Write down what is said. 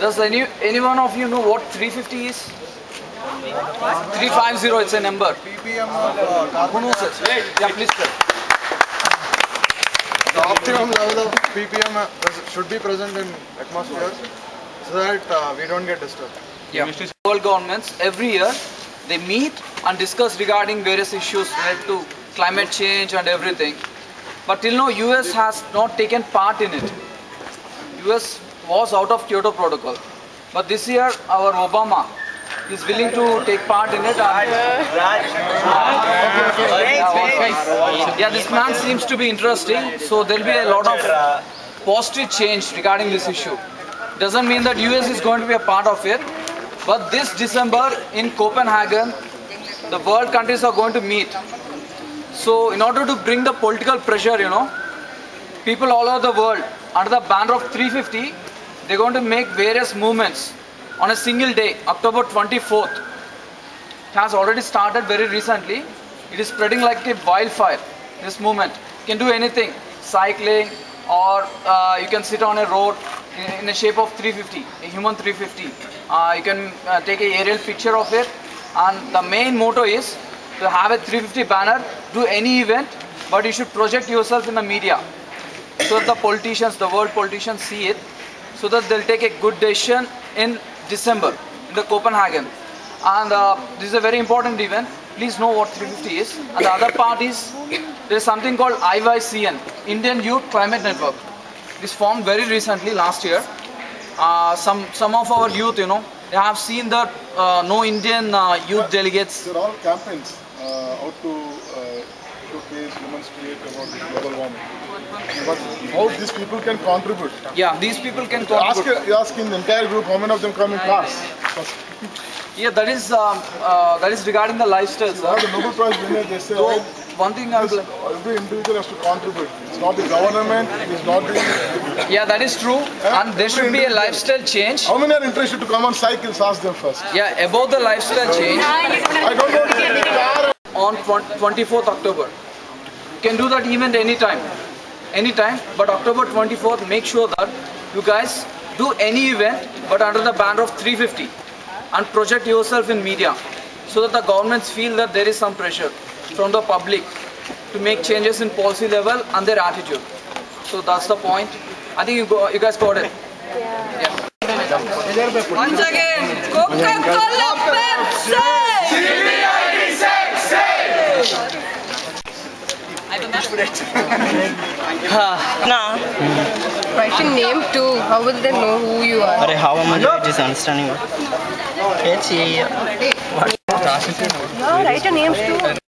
Does any one of you know what 350 is? 350, it's a number. ppm of carbon. Who knows it? Yeah, please tell. The optimum level of ppm should be present in atmosphere so that we don't get disturbed. Yeah. World governments every year they meet and discuss regarding various issues related to climate change and everything. But till now, US has not taken part in it. US was out of Kyoto Protocol. But this year, our Obama is willing to take part in it. Yeah, this man seems to be interesting. So there will be a lot of positive change regarding this issue. Doesn't mean that US is going to be a part of it. But this December in Copenhagen, the world countries are going to meet. So in order to bring the political pressure, people all over the world under the banner of 350, they're going to make various movements on a single day, October 24th. It has already started very recently. It is spreading like a wildfire, this movement. You can do anything, cycling, or you can sit on a road in the shape of 350, a human 350. You can take an aerial picture of it, and the main motto is to have a 350 banner, do any event, but you should project yourself in the media so that the politicians, the world politicians see it, so that they'll take a good decision in December in the Copenhagen. And this is a very important event. Please know what 350 is. And the other part is, there is something called IYCN, Indian Youth Climate Network. This formed very recently, last year. Some of our youth, they have seen that no Indian youth delegates. They're all campaigns out to showcase human spirit about global warming. But how these people can contribute? Yeah, these people can contribute. You're asking the entire group how many of them come in class. Yeah, that is regarding the lifestyle, sir. The Nobel Prize winner, they say so, one thing I will... every individual has to contribute. It's not the government, it is not the... Yeah, that is true. And there should be a lifestyle change. How many are interested to come on cycles? Ask them first. Yeah, about the lifestyle change. I don't know the car. On 24th October. You can do that event anytime, but October 24th, make sure that you guys do any event, but under the banner of 350, and project yourself in media, so that the governments feel that there is some pressure from the public to make changes in policy level and their attitude. So that's the point. I think you guys got it. Yeah. Once again, Coca-Cola, Pepsi! Nah. Writing name too. How will they know who you are? But how am I just understanding what? Yeah, write your names too.